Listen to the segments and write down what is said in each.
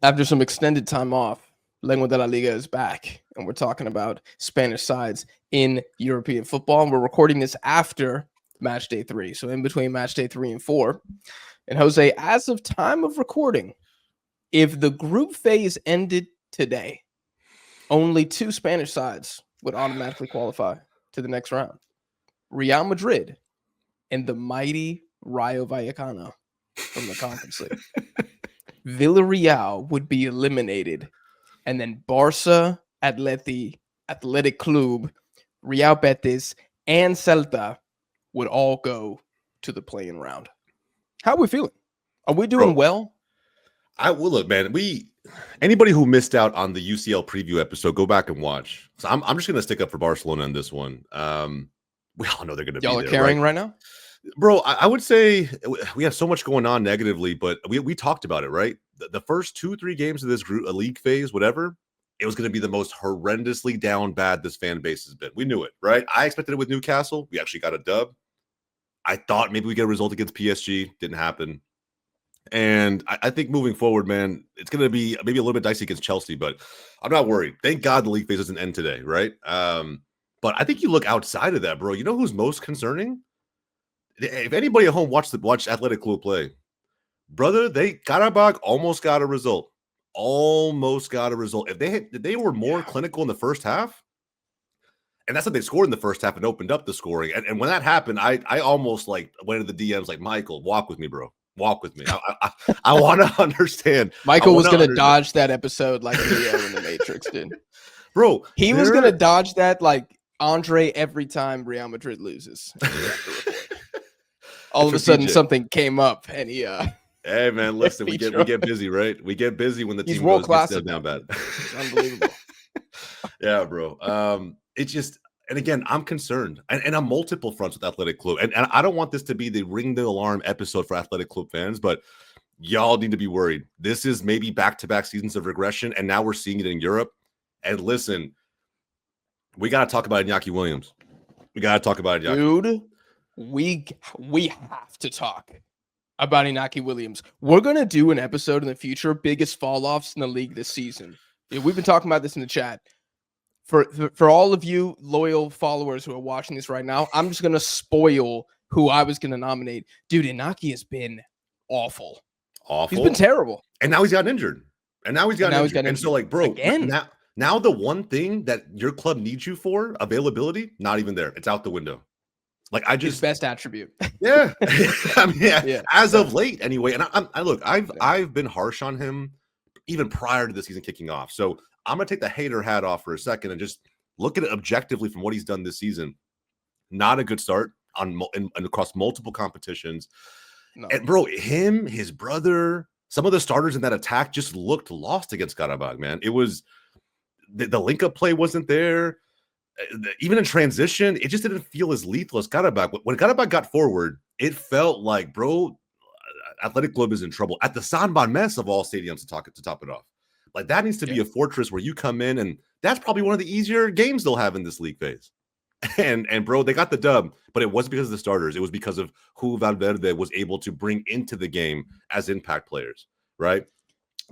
After some extended time off, Lengua de la Liga is back, and we're talking about Spanish sides in European football. And we're recording this after match day 3, so in between match day 3 and 4. And Jose, as of time of recording, if the group phase ended today, only 2 Spanish sides would automatically qualify to the next round: Real Madrid and the mighty Rayo Vallecano from the Conference League. Villarreal would be eliminated, and then Barça, Athletic Club, Real Betis, and Celta would all go to the play-in round. How are we feeling? Are we doing well? Well, look, man. Anybody who missed out on the UCL preview episode, go back and watch. So I'm just gonna stick up for Barcelona in this one. We all know they're gonna be there. Y'all are carrying right now? Bro, I would say we have so much going on negatively, but we talked about it, right? The first 2-3 games of this group, a league phase, whatever, it was going to be the most horrendously down bad this fan base has been. We knew it, right? I expected it with Newcastle. We actually got a dub. I thought maybe we get a result against PSG. Didn't happen. And I think moving forward, man, it's going to be maybe a little bit dicey against Chelsea, but I'm not worried. Thank God the league phase doesn't end today, right? But I think you look outside of that, bro. You know who's most concerning? If anybody at home watched Athletic Club play, brother, Karabakh almost got a result. If they were more clinical in the first half, and that's what they scored in the first half and opened up the scoring. And when that happened, I almost like went to the DMs like, Michael, walk with me, bro. Walk with me. I want to understand. Michael was going to dodge that episode like Leo in the Matrix did. Bro, he was going to dodge that like Andre every time Real Madrid loses. All of a sudden, something came up, and he. Hey man, listen, we get busy, right? We get busy when the team world class down bad. It's unbelievable. Yeah, bro. It's just, and again, I'm concerned, and on multiple fronts with Athletic Club, and I don't want this to be the ring the alarm episode for Athletic Club fans, but y'all need to be worried. This is maybe back-to-back seasons of regression, and now we're seeing it in Europe. And listen, we got to talk about Iñaki Williams. Dude. We have to talk about Iñaki Williams. We're going to do an episode in the future, biggest fall-offs in the league this season. We've been talking about this in the chat. For all of you loyal followers who are watching this right now, I'm just going to spoil who I was going to nominate. Dude, Iñaki has been awful. He's been terrible. And now he's gotten injured. And so, like, bro, now the one thing that your club needs you for, availability, not even there. It's out the window. Like his best attribute. Yeah. I mean, as of late anyway. And I've been harsh on him even prior to the season kicking off. So I'm going to take the hater hat off for a second and just look at it objectively from what he's done this season. Not a good start across multiple competitions. No. And bro, his brother, some of the starters in that attack just looked lost against Karabakh, man. It was the link-up play wasn't there. Even in transition, it just didn't feel as lethal as Karabakh. When Karabakh got forward, it felt like, bro, Athletic Club is in trouble. At the San Mamés of all stadiums to top it off. Like, that needs to be a fortress where you come in, and that's probably one of the easier games they'll have in this league phase. And bro, they got the dub, but it wasn't because of the starters. It was because of who Valverde was able to bring into the game as impact players, right?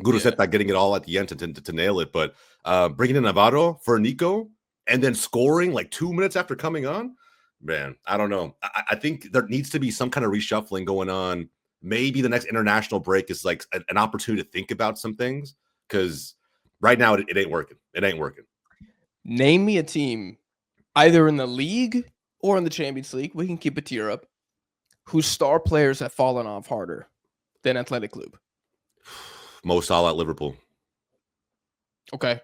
Guruceta getting it all at the end to nail it, but bringing in Navarro for Nico, and then scoring like 2 minutes after coming on, man, I don't know. I think there needs to be some kind of reshuffling going on. Maybe the next international break is like an opportunity to think about some things, because right now it ain't working. It ain't working. Name me a team, either in the league or in the Champions League, we can keep it to Europe, whose star players have fallen off harder than Athletic Club. Mo Salah at Liverpool. Okay.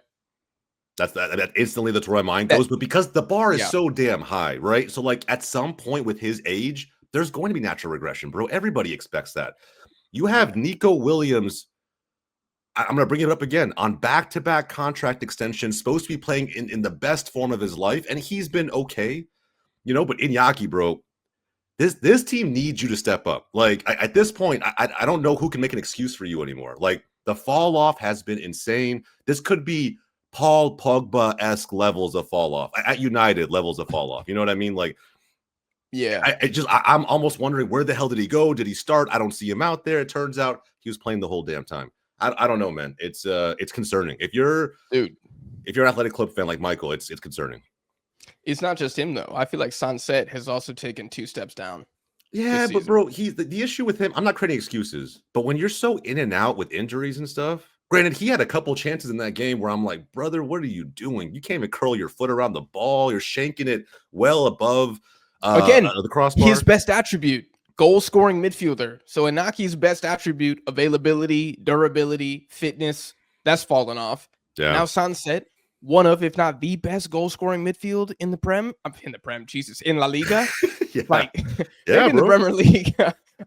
That's instantly that's where my mind goes. But because the bar is so damn high, right? So like at some point with his age, there's going to be natural regression, bro. Everybody expects that. You have Nico Williams. I'm going to bring it up again on back-to-back contract extensions, supposed to be playing in the best form of his life, and he's been okay, but Iñaki, bro, this team needs you to step up. Like at this point, I don't know who can make an excuse for you anymore. Like the fall off has been insane. This could be Paul Pogba-esque levels of fall off at United levels of fall off. You know what I mean? Like, yeah, I'm almost wondering, where the hell did he go? Did he start? I don't see him out there. It turns out he was playing the whole damn time. I don't know, man. It's concerning. If you're Dude, an Athletic Club fan like Michael, it's concerning. it's not just him though. I feel like Sunset has also taken 2 steps down. Yeah, but bro, he's the issue with him. I'm not creating excuses, but when you're so in and out with injuries and stuff, granted, he had a couple chances in that game where I'm like, brother, what are you doing? You can't even curl your foot around the ball. You're shanking it well above Again, the crossbar. His best attribute, goal scoring midfielder. So Inaki's best attribute, availability, durability, fitness, that's fallen off. Yeah. Now Sunset, one of, if not the best goal scoring midfield in the Jesus, in La Liga. Yeah. Like, yeah, in the Premier League.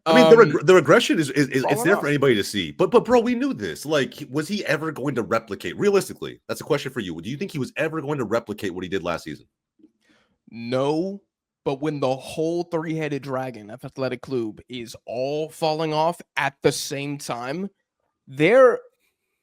I mean, the regression is it's there off. for anybody to see. But bro, we knew this. Like, was he ever going to replicate? Realistically, that's a question for you. Do you think he was ever going to replicate what he did last season? No, but when the whole three-headed dragon of Athletic Club is all falling off at the same time, they're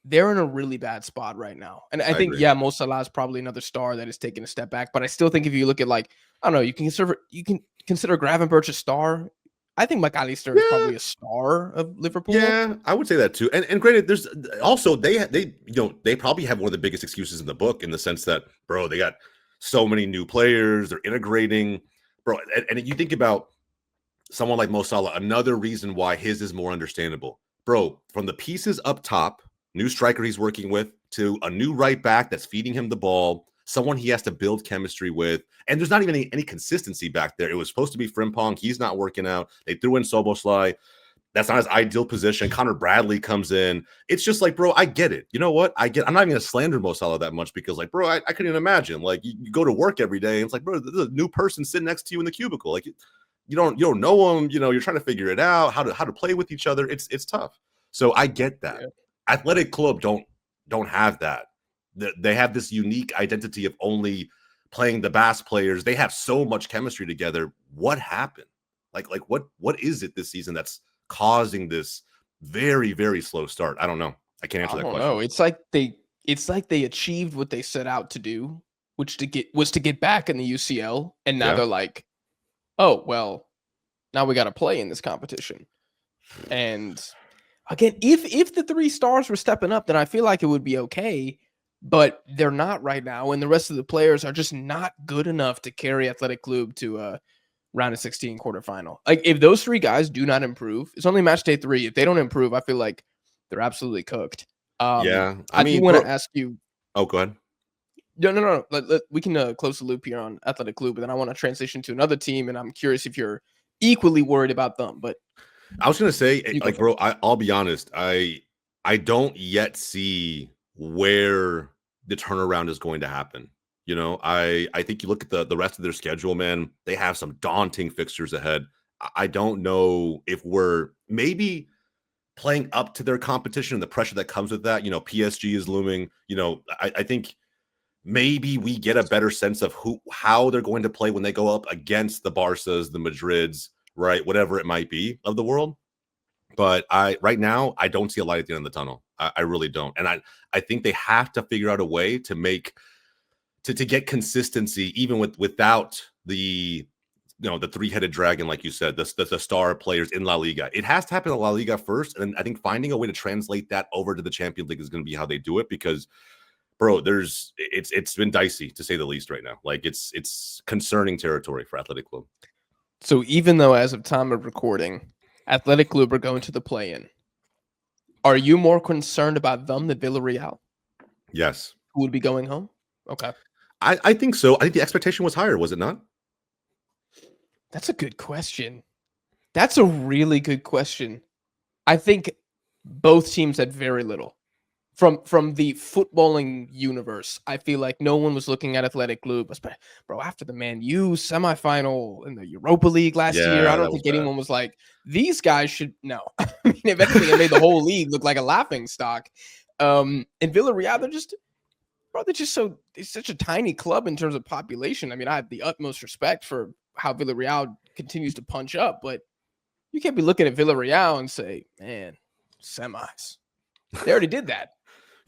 in a really bad spot right now. And I think, agree. Mo Salah is probably another star that is taking a step back. But I still think if you look at, like, I don't know, you can consider Gravenberch a star. I think McAllister is probably a star of Liverpool. Yeah, I would say that too. And granted, there's also they probably have one of the biggest excuses in the book in the sense that, bro, they got so many new players, they're integrating, bro. And you think about someone like Mo Salah, another reason why his is more understandable, bro. From the pieces up top, new striker he's working with, to a new right back that's feeding him the ball, someone he has to build chemistry with, and there's not even any consistency back there. It was supposed to be Frimpong. He's not working out. They threw in Szoboszlai. That's not his ideal position. Connor Bradley comes in. It's just like, bro, I get it. You know what? I'm not even going to slander Mo Salah that much because, like, bro, I couldn't even imagine. Like, you go to work every day, and it's like, bro, there's a new person sitting next to you in the cubicle. Like, you don't know him. You know, you're trying to figure it out, how to play with each other. It's tough. So I get that. Yeah. Athletic Club don't have that. They have this unique identity of only playing the best players. They have so much chemistry together. What happened? Like what is it this season that's causing this very, very slow start? I don't know. I can't answer that question. No, it's like they achieved what they set out to do, which was to get back in the UCL, and now they're like, oh well, now we got to play in this competition. And again, if the 3 stars were stepping up, then I feel like it would be okay. But they're not right now, and the rest of the players are just not good enough to carry Athletic Club to a round of 16 quarterfinal. Like, if those 3 guys do not improve, it's only match day 3. If they don't improve, I feel like they're absolutely cooked. I do want to ask you. Oh, go ahead. No. We can close the loop here on Athletic Club, but then I want to transition to another team, and I'm curious if you're equally worried about them. But I was gonna say, like, bro, I'll be honest. I don't yet see where the turnaround is going to happen. You know, I think you look at the rest of their schedule, man, they have some daunting fixtures ahead. I don't know if we're maybe playing up to their competition and the pressure that comes with that. You know, PSG is looming. You know, I think maybe we get a better sense of how they're going to play when they go up against the Barças, the Madrids, right? Whatever it might be of the world. But right now, I don't see a light at the end of the tunnel. I really don't. And I think they have to figure out a way to get consistency, even without the 3-headed dragon, like you said, the star players in La Liga. It has to happen in La Liga first. And I think finding a way to translate that over to the Champions League is going to be how they do it, because, bro, it's been dicey to say the least right now. Like, it's concerning territory for Athletic Club. So even though as of time of recording, Athletic Club are going to the play-in, are you more concerned about them than Villarreal? Yes. Who would be going home? Okay. I think so. I think the expectation was higher, was it not? That's a good question. That's a really good question. I think both teams had very little. From the footballing universe, I feel like no one was looking at Athletic Club, bro, after the Man U semifinal in the Europa League last year. I don't think anyone was like, these guys should no. I mean, if anything, it made the whole league look like a laughing stock. And Villarreal, it's such a tiny club in terms of population. I mean, I have the utmost respect for how Villarreal continues to punch up, but you can't be looking at Villarreal and say, man, semis. They already did that.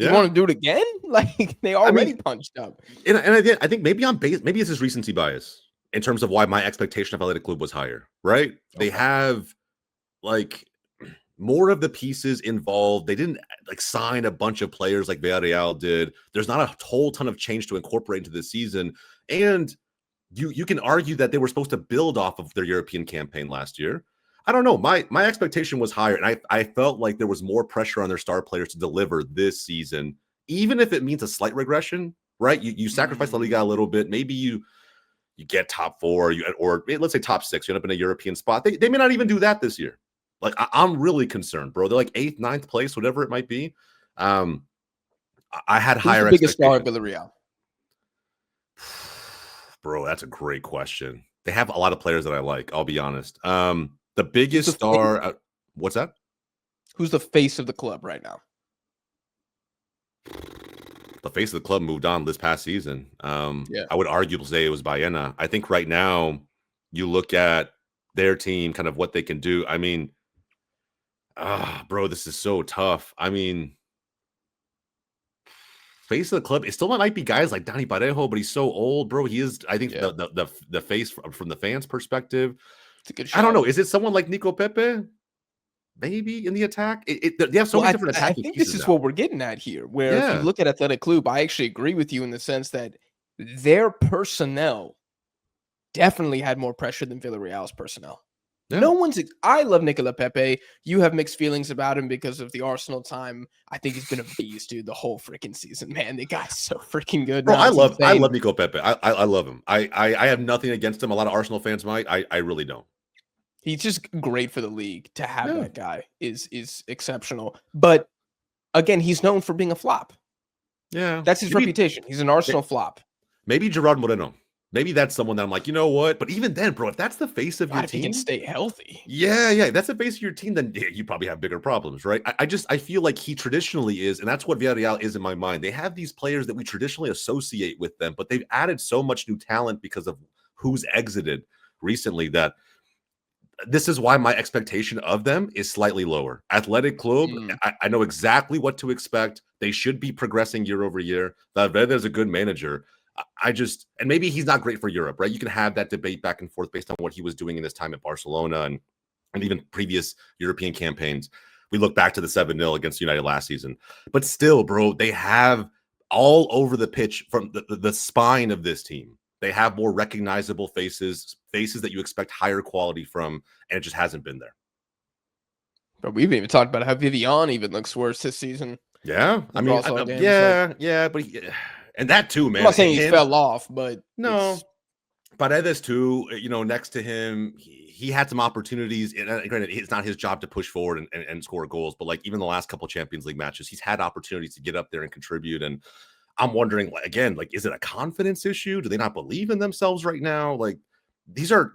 You want to do it again? Like, they already punched up. And I think maybe maybe it's his recency bias in terms of why my expectation of Athletic Club was higher, right? Okay. They have, like, more of the pieces involved. They didn't like sign a bunch of players like Villarreal did. There's not a whole ton of change to incorporate into this season. And you can argue that they were supposed to build off of their European campaign last year. I don't know. My expectation was higher, and I felt like there was more pressure on their star players to deliver this season, even if it means a slight regression, right? You sacrifice the Liga a little bit. Maybe you get top 4, or let's say top 6, you end up in a European spot. They may not even do that this year. Like, I'm really concerned, bro. They're like 8th, 9th place, whatever it might be. I had higher the biggest star expectations. at Villarreal? Bro, that's a great question. They have a lot of players that I like, I'll be honest. The biggest star, what's that? Who's the face of the club right now? The face of the club moved on this past season. Yeah. I would arguably say it was Baena. I think right now you look at their team, kind of what they can do. I mean, bro, this is so tough. I mean, face of the club, it still might be guys like Dani Parejo, but he's so old, bro. He is, I think, the face from the fans' perspective. It's a good I don't know. Is it someone like Nico Pepe? Maybe in the attack. They have so many different attacking I think pieces this is now. what we're getting at here. Where if you look at Athletic Club, I actually agree with you in the sense that their personnel definitely had more pressure than Villarreal's personnel. Yeah. No one's. I love Nicola Pepe. You have mixed feelings about him because of the Arsenal time. I think he's been a beast, dude, the whole freaking season. Man, the guy's so freaking good. Bro, I love Nico Pepe. I love him. I have nothing against him. A lot of Arsenal fans might. I really don't. He's just great for the league. To have that guy is exceptional. But again, he's known for being a flop. Yeah, that's his reputation. He's an Arsenal flop. Maybe Gerard Moreno. Maybe that's someone that I'm like, you know what? But even then, bro, if that's the face of your team, he can stay healthy. Yeah, that's the face of your team. Then you probably have bigger problems, right? I feel like he traditionally is, and that's what Villarreal is in my mind. They have these players that we traditionally associate with them, but they've added so much new talent because of who's exited recently that this is why my expectation of them is slightly lower. Athletic Club, I know exactly what to expect. They should be progressing year over year. Valverde is a good manager. And maybe he's not great for Europe, right? You can have that debate back and forth based on what he was doing in his time at Barcelona and even previous European campaigns. We look back to the 7-0 against United last season. But still, bro, they have all over the pitch from the spine of this team. They have more recognizable faces that you expect higher quality from, and it just hasn't been there. But we've even talked about how Vivian even looks worse this season. Yeah, I mean, but and that too, man. I'm not saying he fell off, but no. Paredes too, next to him, he had some opportunities. And granted, it's not his job to push forward and score goals, but like even the last couple of Champions League matches, he's had opportunities to get up there and contribute. And I'm wondering, again, like, is it a confidence issue? Do they not believe in themselves right now? Like, these are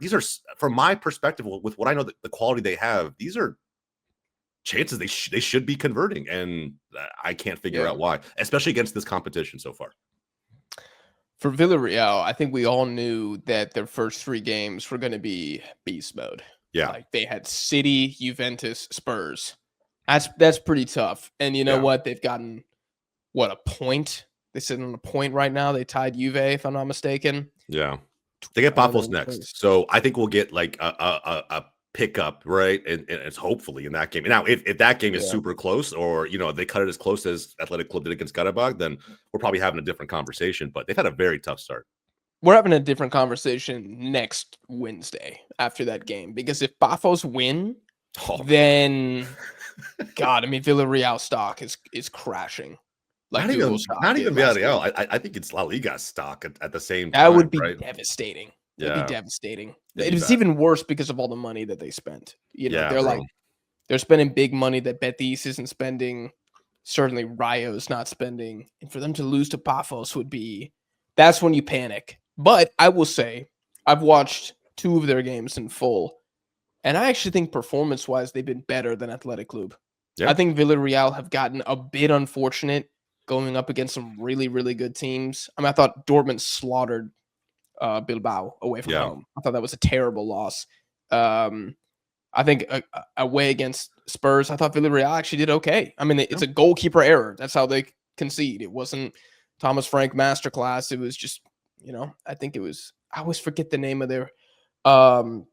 from my perspective, with what I know, the quality they have, these are chances they should be converting, and I can't figure out why, especially against this competition so far. For Villarreal, I think we all knew that their first 3 games were going to be beast mode. Yeah, like they had City, Juventus, Spurs. That's pretty tough. And you know what? They've gotten a point. They sit on a point right now. They tied Juve, if I'm not mistaken. Yeah, they get Pafos next, so I think we'll get like a pickup, right? And it's hopefully in that game. Now, if that game is super close, or they cut it as close as Athletic Club did against Karabakh, then we're probably having a different conversation. But they've had a very tough start. We're having a different conversation next Wednesday after that game, because if Pafos win, then God, I mean, Villarreal stock is crashing. Like not even Villarreal. I think it's La Liga stock at the same time. That would be right? devastating. Yeah. It'd be devastating. It's even worse because of all the money that they spent. They're spending big money that Betis isn't spending. Certainly Rayo's not spending. And for them to lose to Pafos that's when you panic. But I will say, I've watched 2 of their games in full, and I actually think performance-wise, they've been better than Athletic Club. Yeah. I think Villarreal have gotten a bit unfortunate going up against some really, really good teams. I mean, I thought Dortmund slaughtered Bilbao away from home. I thought that was a terrible loss. I think away against Spurs, I thought Villarreal actually did okay. I mean, it's a goalkeeper error. That's how they concede. It wasn't Thomas Frank masterclass. It was just, I think it was, I always forget the name of their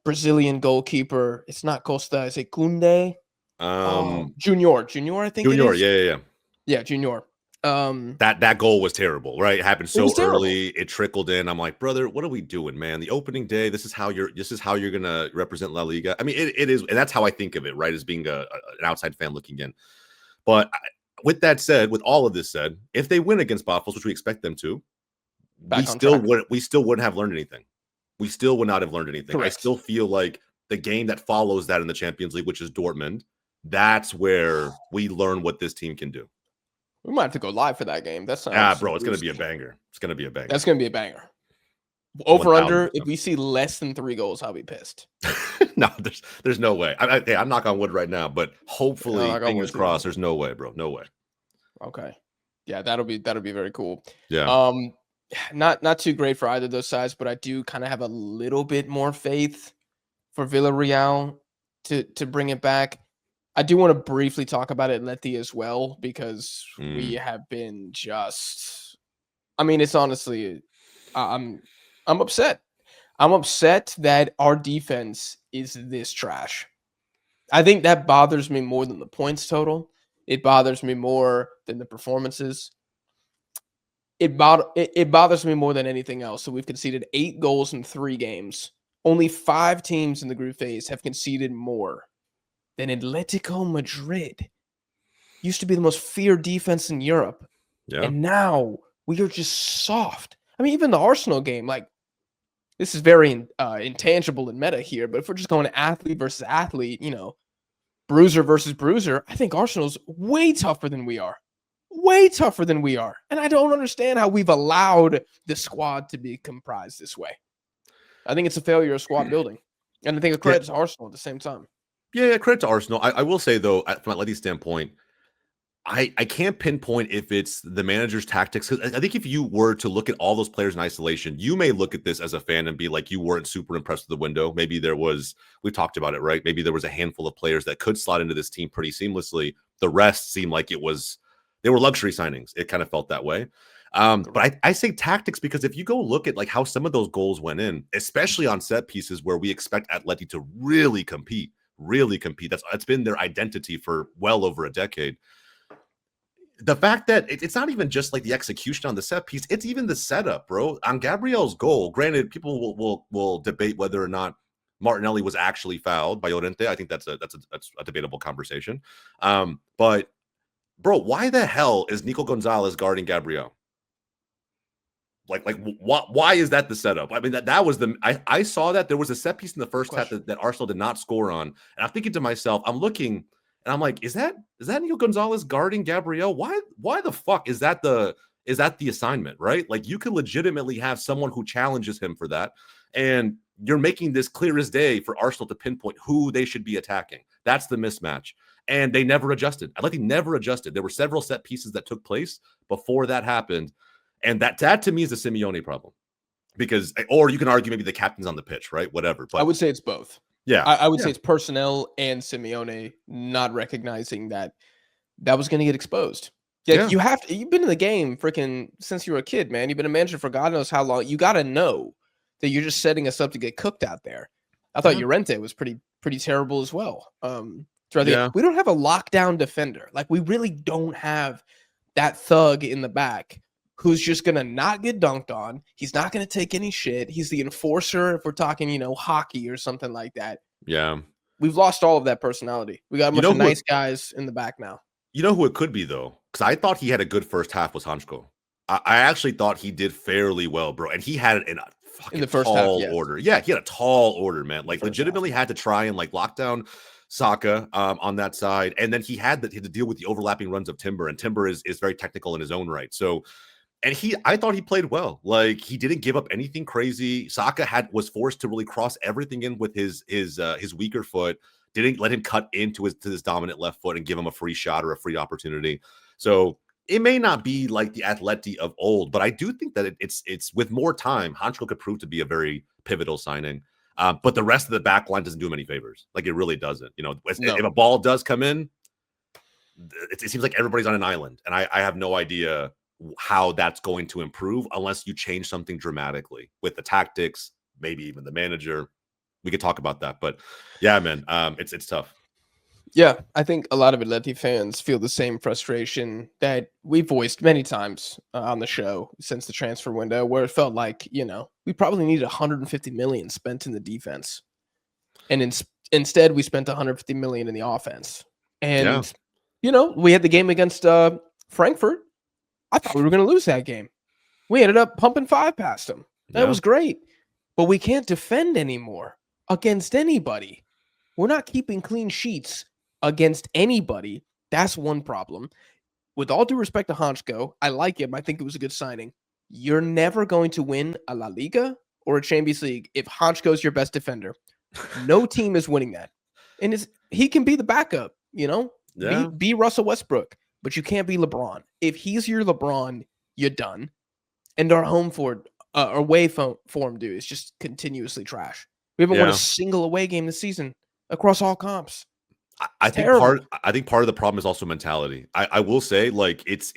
Brazilian goalkeeper. It's not Costa. Is it Kunde? Junior, I think it Junior, is. Yeah, Junior. That goal was terrible, right? It happened so early. It trickled in. I'm like, brother, what are we doing, man? The opening day. This is how you're gonna represent La Liga. I mean, it is, and that's how I think of it, right? As being an outside fan looking in. But with that said, with all of this said, if they win against Buffalo, which we expect them to, we still wouldn't have learned anything. We still would not have learned anything. Correct. I still feel like the game that follows that in the Champions League, which is Dortmund, that's where we learn what this team can do. We might have to go live for that game. That's not bro. It's going to be a banger. It's going to be a banger. That's going to be a banger. Over under. If we see less than 3 goals, I'll be pissed. No, there's no way. I'm knock on wood right now, but hopefully, fingers crossed. There's no way, bro. No way. Okay. Yeah, that'll be very cool. Yeah. Not too great for either of those sides, but I do kind of have a little bit more faith for Villarreal to bring it back. I do want to briefly talk about Atleti as well, because we have been just, I mean, it's honestly, I'm upset. I'm upset that our defense is this trash. I think that bothers me more than the points total. It bothers me more than the performances. It bothers me more than anything else. So we've conceded 8 goals in 3 games. Only 5 teams in the group phase have conceded more than Atletico Madrid. Used to be the most feared defense in Europe. Yeah. And now we are just soft. I mean, even the Arsenal game, like, this is very intangible and meta here, but if we're just going athlete versus athlete, bruiser versus bruiser, I think Arsenal's way tougher than we are. Way tougher than we are. And I don't understand how we've allowed the squad to be comprised this way. I think it's a failure of squad building. And I think a credit to Arsenal at the same time. Yeah, credit to Arsenal. I will say, though, from Atleti's standpoint, I can't pinpoint if it's the manager's tactics. Because I think if you were to look at all those players in isolation, you may look at this as a fan and be like, you weren't super impressed with the window. Maybe we talked about it, right? Maybe there was a handful of players that could slot into this team pretty seamlessly. The rest seemed like they were luxury signings. It kind of felt that way. But I say tactics because if you go look at like how some of those goals went in, especially on set pieces where we expect Atleti to really compete. That's been their identity for well over a decade. The fact that it's not even just like the execution on the set piece, it's even the setup, bro. On Gabriel's goal, granted, people will debate whether or not Martinelli was actually fouled by Llorente. I think that's a debatable conversation. But bro, why the hell is Nico Gonzalez guarding Gabriel? Why is that the setup? I mean, that was I saw that there was a set piece in the first half that Arsenal did not score on. And I'm thinking to myself, I'm looking and I'm like, is that Nico Gonzalez guarding Gabriel? Why the fuck is that the assignment, right? Like, you could legitimately have someone who challenges him for that. And you're making this clear as day for Arsenal to pinpoint who they should be attacking. That's the mismatch. And they never adjusted. I like they never adjusted. There were several set pieces that took place before that happened. And that to me is a Simeone problem, because, or you can argue maybe the captain's on the pitch, right? Whatever. But I would say it's both. Yeah. I would say it's personnel and Simeone not recognizing that was going to get exposed. Yeah. You've been in the game freaking since you were a kid, man. You've been a manager for God knows how long. You got to know that you're just setting us up to get cooked out there. I thought Llorente was pretty terrible as well. We don't have a lockdown defender. Like, we really don't have that thug in the back who's just going to not get dunked on. He's not going to take any shit. He's the enforcer if we're talking, hockey or something like that. Yeah. We've lost all of that personality. We got a bunch of nice guys in the back now. You know who it could be, though? Because I thought he had a good first half was Hansko. I actually thought he did fairly well, bro. And he had it in a fucking tall order. Yeah, he had a tall order, man. Like, legitimately had to try and like lock down Saka on that side. And then he had to deal with the overlapping runs of Timber. And Timber is very technical in his own right. So, and I thought he played well. Like, he didn't give up anything crazy. Saka was forced to really cross everything in with his weaker foot. Didn't let him cut into his dominant left foot and give him a free shot or a free opportunity. So it may not be like the Atleti of old, but I do think that it's with more time, Hansko could prove to be a very pivotal signing. But the rest of the back line doesn't do him any favors. Like, it really doesn't. If a ball does come in, it seems like everybody's on an island, and I have no idea how that's going to improve unless you change something dramatically with the tactics, maybe even the manager. We could talk about that, but yeah, man, it's tough. Yeah, I think a lot of Atleti fans feel the same frustration that we voiced many times on the show since the transfer window, where it felt like, we probably needed 150 million spent in the defense. And instead, we spent 150 million in the offense. Yeah. And, we had the game against Frankfurt. I thought we were going to lose that game. We ended up pumping 5 past them. That was great. But we can't defend anymore against anybody. We're not keeping clean sheets against anybody. That's one problem. With all due respect to Hansko, I like him. I think it was a good signing. You're never going to win a La Liga or a Champions League if Hansko is your best defender. No team is winning that. And he can be the backup, be Russell Westbrook, but you can't be LeBron. If he's your LeBron, you're done. And our away form, dude, is just continuously trash. We haven't won a single away game this season across all comps. I think part of the problem is also mentality. I will say, like, it's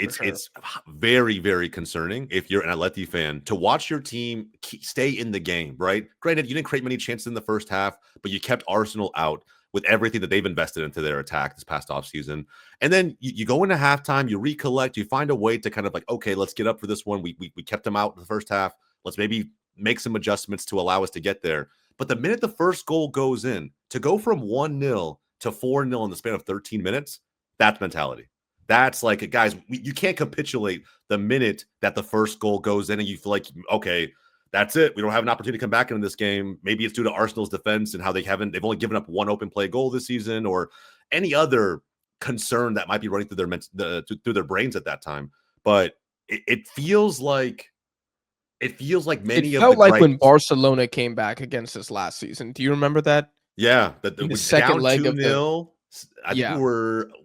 very, very concerning if you're an Atleti fan to watch your team stay in the game, right? Granted, you didn't create many chances in the first half, but you kept Arsenal out with everything that they've invested into their attack this past offseason. And then you go into halftime, you recollect, you find a way to kind of like, okay, let's get up for this one. We kept them out in the first half. Let's maybe make some adjustments to allow us to get there. But the minute the first goal goes in, to go from 1-0 to 4-0 in the span of 13 minutes, that's mentality. That's like, guys, you can't capitulate the minute that the first goal goes in and you feel like, okay, that's it. We don't have an opportunity to come back into this game. Maybe it's due to Arsenal's defense and how they've only given up one open play goal this season, or any other concern that might be running through their brains at that time. But it feels like many it of felt the like when Barcelona came back against us last season. Do you remember that? Yeah, the second leg 2-0, of the I think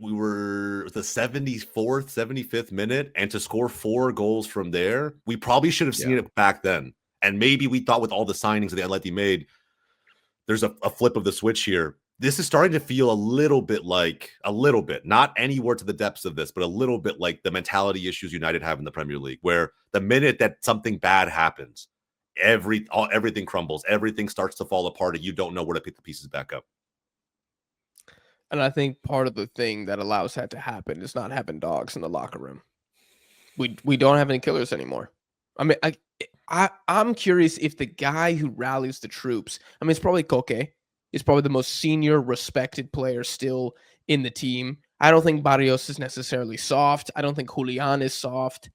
we were the 74th, 75th minute, and to score 4 goals from there, we probably should have seen it back then. And maybe we thought with all the signings that the Atleti made, there's a flip of the switch here. This is starting to feel a little bit, not anywhere to the depths of this, but a little bit like the mentality issues United have in the Premier League, where the minute that something bad happens, everything crumbles, everything starts to fall apart, and you don't know where to pick the pieces back up. And I think part of the thing that allows that to happen is not having dogs in the locker room. We don't have any killers anymore. I mean, I'm curious if the guy who rallies the troops, I mean, it's probably Koke. He's probably the most senior, respected player still in the team. I don't think Barrios is necessarily soft. I don't think Julian is soft.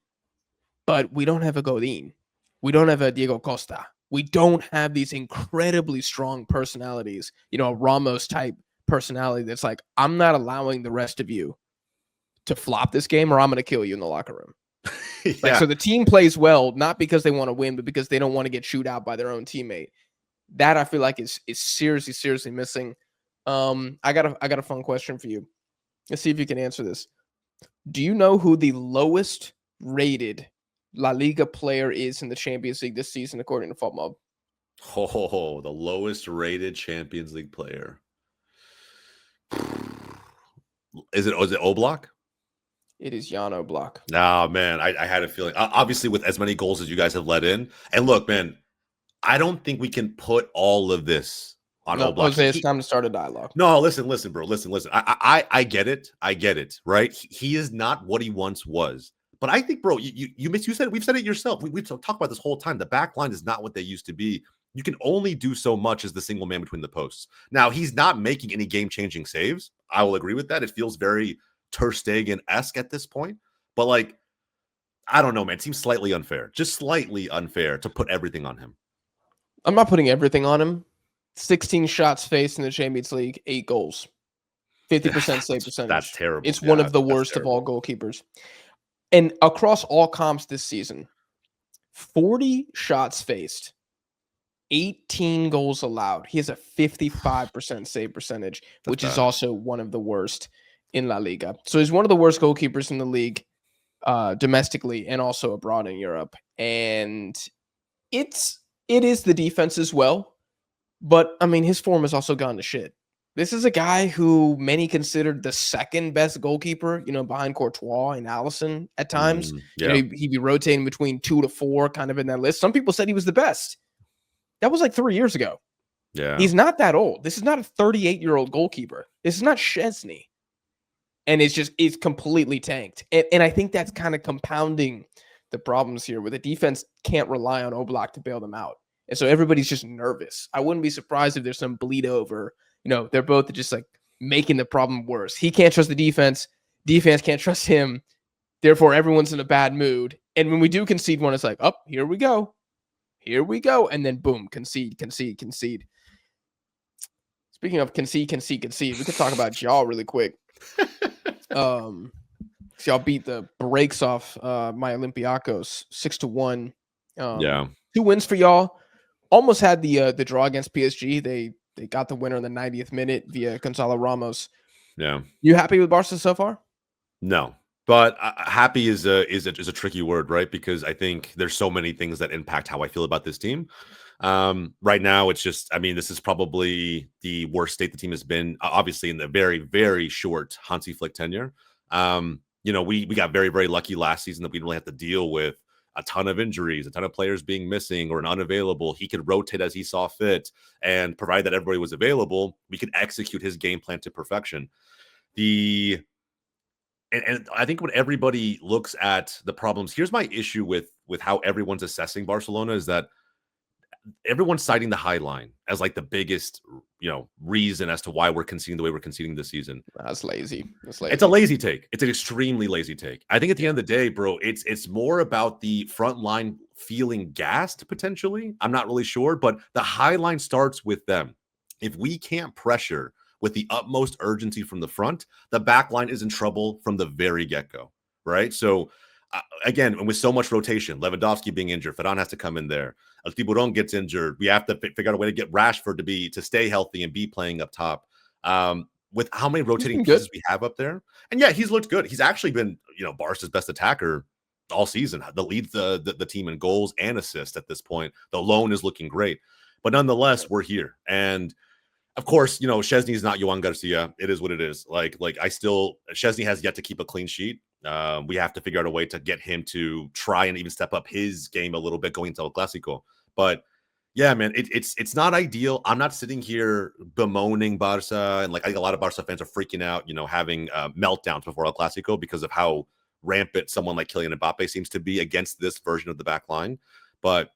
But we don't have a Godin. We don't have a Diego Costa. We don't have these incredibly strong personalities, a Ramos-type personality that's like, I'm not allowing the rest of you to flop this game or I'm going to kill you in the locker room. So the team plays well, not because they want to win, but because they don't want to get chewed out by their own teammate. That I feel like is seriously missing. I got a fun question for you. Let's see if you can answer this. Do you know who the lowest rated La Liga player is in the Champions League this season, according to FootMob? Oh, the lowest rated Champions League player. Is it Oblak? It is Jan Oblak. Nah, man, I had a feeling. Obviously, with as many goals as you guys have let in. And look, man, I don't think we can put all of this on Oblak. Jose, it's time to start a dialogue. No, listen, bro. Listen. I get it, right? He is not what he once was. But I think, bro, you said, we've said it yourself. We've talked about this whole time. The back line is not what they used to be. You can only do so much as the single man between the posts. Now, he's not making any game-changing saves. I will agree with that. It feels very Ter Stegen-esque at this point. But, like, I don't know, man. It seems slightly unfair. Just slightly unfair to put everything on him. I'm not putting everything on him. 16 shots faced in the Champions League, 8 goals. 50% save percentage. That's terrible. It's one of the worst of all goalkeepers. And across all comps this season, 40 shots faced, 18 goals allowed. He has a 55% save percentage, which is also one of the worst in La Liga. So he's one of the worst goalkeepers in the league domestically and also abroad in Europe. And it is the defense as well. But, I mean, his form has also gone to shit. This is a guy who many considered the second best goalkeeper, behind Courtois and Alisson at times. He'd be rotating between 2 to 4 kind of in that list. Some people said he was the best. That was like 3 years ago. Yeah. He's not that old. This is not a 38-year-old goalkeeper. This is not Szczesny. And it's completely tanked. And I think that's kind of compounding the problems here, where the defense can't rely on Oblak to bail them out. And so everybody's just nervous. I wouldn't be surprised if there's some bleed over. They're both just like making the problem worse. He can't trust the defense. Defense can't trust him. Therefore, everyone's in a bad mood. And when we do concede one, it's like, oh, here we go. Here we go. And then boom, concede. Speaking of concede, we could talk about y'all really quick. So y'all beat the brakes off my Olympiacos 6-1. 2 wins for y'all. Almost had the draw against PSG. They got the winner in the 90th minute via Gonzalo Ramos. Yeah. You happy with Barca so far? No. But happy is a tricky word, right? Because I think there's so many things that impact how I feel about this team. Right now, it's just, this is probably the worst state the team has been, obviously, in the very, very short Hansi Flick tenure. We got very, very lucky last season that we didn't really have to deal with a ton of injuries, a ton of players being missing or unavailable. He could rotate as he saw fit, and provided that everybody was available, we could execute his game plan to perfection. And I think when everybody looks at the problems, here's my issue with how everyone's assessing Barcelona, is that everyone's citing the high line as like the biggest, reason as to why we're conceding the way we're conceding this season. That's lazy. It's a lazy take. It's an extremely lazy take. I think at the end of the day, bro, it's more about the front line feeling gassed potentially. I'm not really sure, but the high line starts with them. If we can't pressure with the utmost urgency from the front, the back line is in trouble from the very get-go, right? So, again, with so much rotation, Lewandowski being injured, Ferran has to come in there. El Tiburon gets injured. We have to figure out a way to get Rashford to stay healthy and be playing up top. With how many rotating pieces we have up there. And yeah, he's looked good. He's actually been, Barca's best attacker all season. Leads the team in goals and assists at this point. The loan is looking great. But nonetheless, we're here. And of course, Szczesny is not Johan Garcia. It is what it is. Szczesny has yet to keep a clean sheet. We have to figure out a way to get him to try and even step up his game a little bit going into El Clásico. But yeah, man, it's not ideal. I'm not sitting here bemoaning Barca, and I think a lot of Barca fans are freaking out, having meltdowns before El Clásico because of how rampant someone like Kylian Mbappe seems to be against this version of the back line. But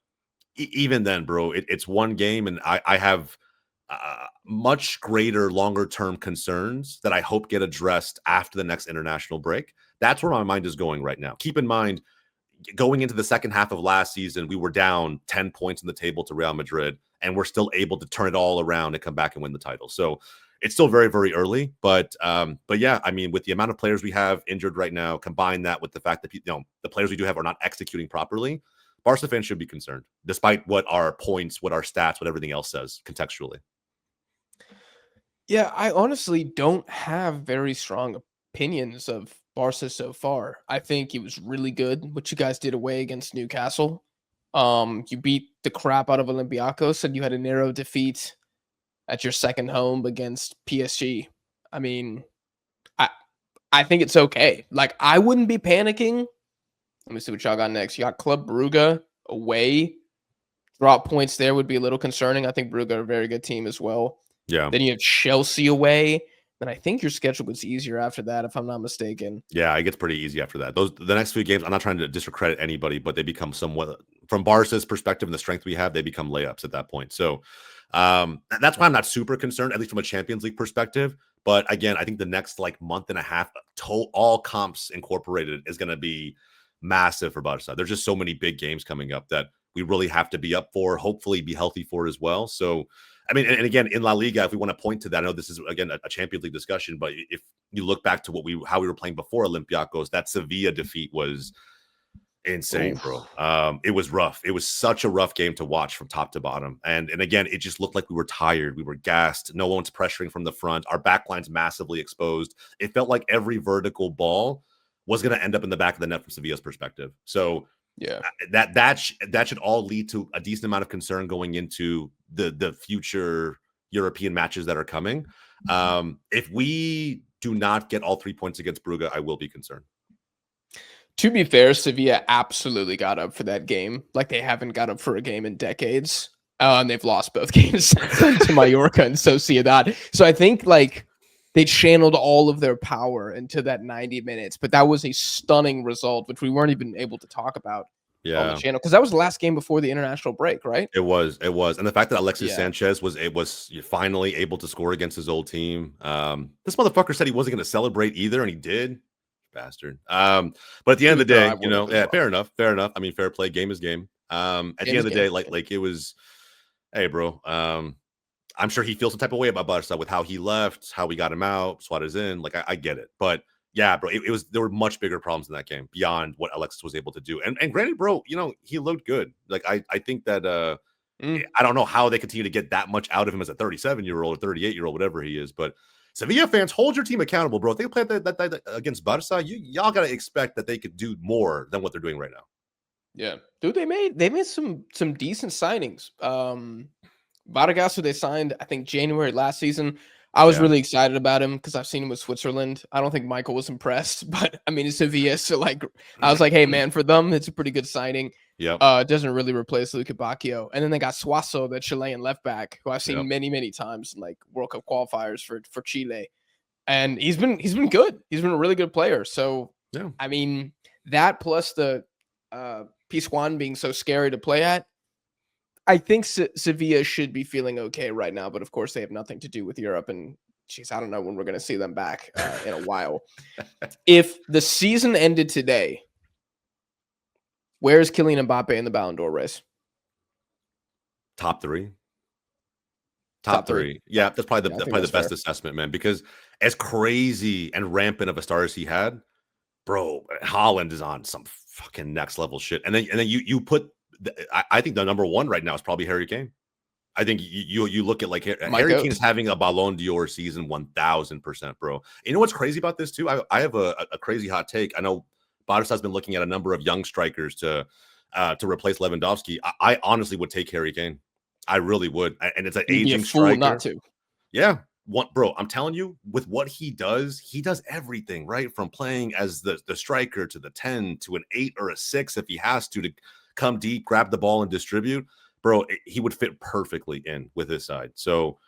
even then, bro, it's one game, and I have much greater longer-term concerns that I hope get addressed after the next international break. That's where my mind is going right now. Keep in mind, going into the second half of last season, we were down 10 points in the table to Real Madrid, and we're still able to turn it all around and come back and win the title. So it's still very, very early. But yeah, with the amount of players we have injured right now, combine that with the fact that the players we do have are not executing properly, Barca fans should be concerned, despite what our points, what our stats, what everything else says contextually. Yeah, I honestly don't have very strong opinions of Barca so far. I think it was really good what you guys did away against Newcastle. You beat the crap out of Olympiacos, and you had a narrow defeat at your second home against PSG. I think it's okay. I wouldn't be panicking. Let me see what y'all got next. You got Club Brugge away. Drop points there would be a little concerning. I think Brugge are a very good team as well. Yeah. Then you have Chelsea away. Then I think your schedule gets easier after that, if I'm not mistaken. Yeah, it gets pretty easy after that. The next few games, I'm not trying to discredit anybody, but they become somewhat, from Barca's perspective and the strength we have, they become layups at that point. So that's why I'm not super concerned, at least from a Champions League perspective. But again, I think the next month and a half, all comps incorporated, is going to be massive for Barca. There's just so many big games coming up that we really have to be up for, hopefully be healthy for as well. So, and again, in La Liga, if we want to point to that, I know this is, again, a Champions League discussion, but if you look back to how we were playing before Olympiacos, that Sevilla defeat was insane, bro. It was rough. It was such a rough game to watch from top to bottom. And again, it just looked like we were tired. We were gassed. No one's pressuring from the front. Our backline's massively exposed. It felt like every vertical ball was going to end up in the back of the net from Sevilla's perspective. So yeah, that should all lead to a decent amount of concern going into the future European matches that are coming. If we do not get all 3 points against Brugge, I will be concerned. To be fair, Sevilla absolutely got up for that game. They haven't got up for a game in decades. And they've lost both games to Mallorca and Sociedad. So I think they channeled all of their power into that 90 minutes. But that was a stunning result, which we weren't even able to talk about on the channel, because that was the last game before the international break, right? It was. And the fact that Alexis Yeah. Sanchez was finally able to score against his old team. This motherfucker said he wasn't going to celebrate either, and he did. Bastard. But at the end of the day, you know, fair enough. I mean, fair play. Game is game. At the end of the day, like it was, hey, bro. I'm sure he feels some type of way about Barca with how he left, how we got him out, Suarez in. Like, I get it. But yeah, bro, there were much bigger problems in that game beyond what Alexis was able to do. And granted, bro, you know, he looked good. Like, I think that I don't know how they continue to get that much out of him as a 37-year-old or 38-year-old, whatever he is. But Sevilla fans, hold your team accountable, bro. If they play that against Barca, y'all gotta expect that they could do more than what they're doing right now. Yeah, dude, they made some decent signings. Vargas, who they signed, I think January last season. I was really excited about him because I've seen him with Switzerland. I don't think Michael was impressed, but I mean, it's Sevilla, so like, I was like, hey man, for them, it's a pretty good signing. Yeah, doesn't really replace Luka Bacchio, and then they got Suazo, the Chilean left back, who I've seen many times in like World Cup qualifiers for Chile, and he's been good. He's been a really good player. So yeah, I mean, that plus the Pizjuan being so scary to play at, I think Sevilla should be feeling okay right now, but of course they have nothing to do with Europe, and geez, I don't know when we're going to see them back in a while. If the season ended today, where's Kylian Mbappe in the Ballon d'Or race? Top three. Yeah, that's probably the best assessment, man. Because as crazy and rampant of a star as he had, bro, Haaland is on some fucking next level shit. And then you put. I think the number one right now is probably Harry Kane. I think you look at like Harry Kane is having a Ballon d'Or season 1000%, bro. You know what's crazy about this too? I have a crazy hot take. I know Barca has been looking at a number of young strikers to replace Lewandowski. I honestly would take Harry Kane. I really would. And it's an aging striker. Not to. Yeah. Bro, I'm telling you, with what he does everything, right? From playing as the striker to the 10 to an 8 or a 6 if he has to come deep, grab the ball and distribute. Bro, he would fit perfectly in with his side. So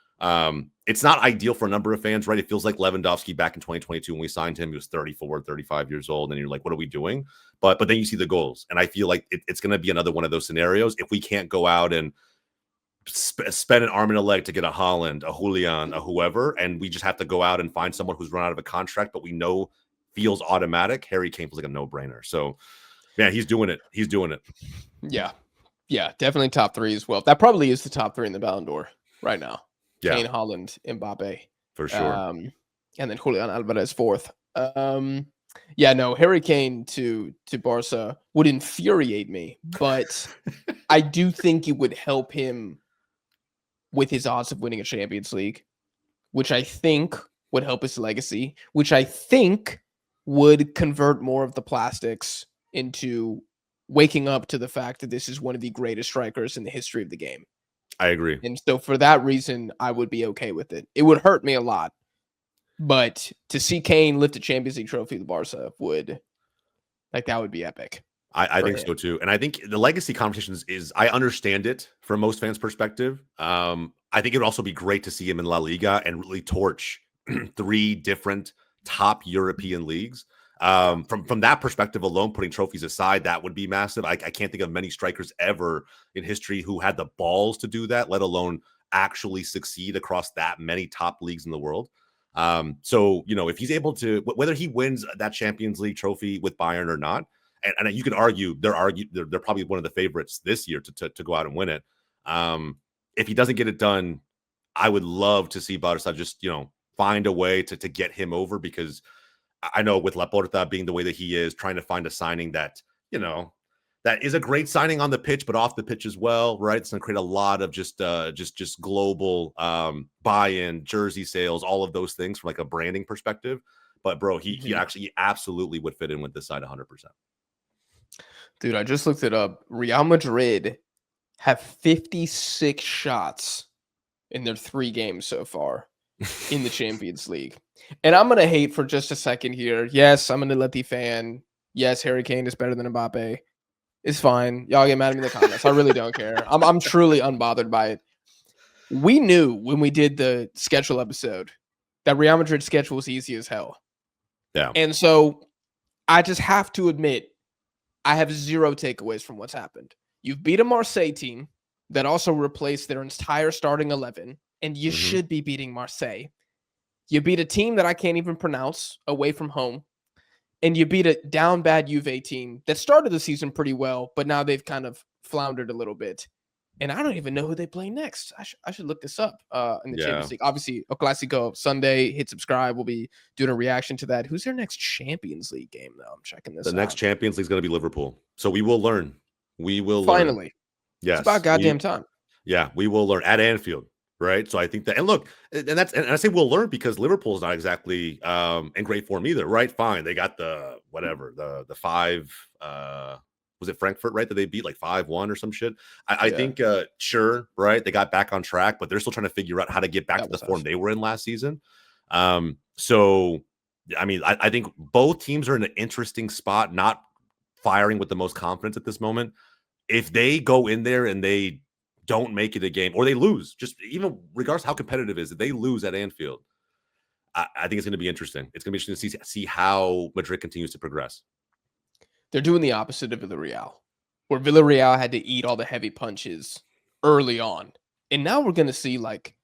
it's not ideal for a number of fans, right? It feels like Lewandowski back in 2022 when we signed him, he was 34, 35 years old. And you're like, what are we doing? But then you see the goals. And I feel like it's going to be another one of those scenarios. If we can't go out and spend an arm and a leg to get a Haaland, a Julian, a whoever, and we just have to go out and find someone who's run out of a contract, but we know feels automatic, Harry Kane feels like a no-brainer. So, man, he's doing it. Yeah, definitely top three as well. That probably is the top three in the Ballon d'Or right now. Yeah. Kane, Haaland, Mbappe. For sure. And then Julian Alvarez fourth. Harry Kane to Barca would infuriate me, but I do think it would help him with his odds of winning a Champions League, which I think would help his legacy, which I think would convert more of the plastics into waking up to the fact that this is one of the greatest strikers in the history of the game. I agree. And so for that reason, I would be okay with it. It would hurt me a lot, but to see Kane lift a Champions League trophy with Barca that would be epic. I think so too. And I think the legacy conversations I understand it from most fans' perspective. I think it would also be great to see him in La Liga and really torch 3 different top European leagues. From that perspective alone, putting trophies aside, that would be massive. I can't think of many strikers ever in history who had the balls to do that, let alone actually succeed across that many top leagues in the world. So, you know, if he's able to, whether he wins that Champions League trophy with Bayern or not, and you could argue they're probably one of the favorites this year to go out and win it. If he doesn't get it done, I would love to see Barca just, you know, find a way to get him over, because I know with Laporta being the way that he is, trying to find a signing that, you know, that is a great signing on the pitch, but off the pitch as well, right? It's going to create a lot of just global buy-in, jersey sales, all of those things from like a branding perspective. But bro, he absolutely would fit in with this side 100%. Dude, I just looked it up. Real Madrid have 56 shots in their 3 games so far in the Champions League. And I'm going to hate for just a second here. Yes, I'm an Atleti fan. Yes, Harry Kane is better than Mbappe. It's fine. Y'all get mad at me in the comments. I really don't care. I'm truly unbothered by it. We knew when we did the schedule episode that Real Madrid schedule is easy as hell. Yeah. And so I just have to admit, I have zero takeaways from what's happened. You've beat a Marseille team that also replaced their entire starting 11, and you should be beating Marseille. You beat a team that I can't even pronounce away from home, and you beat a down bad Juve team that started the season pretty well, but now they've kind of floundered a little bit. And I don't even know who they play next. I should look this up in the Champions League. Obviously, El Clasico Sunday. Hit subscribe. We'll be doing a reaction to that. Who's their next Champions League game, though? I'm checking this out. The next Champions League is going to be Liverpool. So we will learn. We will finally. Learn. Yes. It's about goddamn time. Yeah, we will learn at Anfield. Right. So I think that, and look, and I say we'll learn because Liverpool's not exactly in great form either. Right. Fine. They got the 5, was it Frankfurt, right? That they beat like 5-1 or some shit. I think, sure. Right. They got back on track, but they're still trying to figure out how to get back to the form they were in last season. So, I mean, I think both teams are in an interesting spot, not firing with the most confidence at this moment. If they go in there and they don't make it a game, or they lose, just even regardless how competitive it is, if they lose at Anfield, I think it's going to be interesting. It's going to be interesting to see how Madrid continues to progress. They're doing the opposite of Villarreal, where Villarreal had to eat all the heavy punches early on. And now we're going to see, like,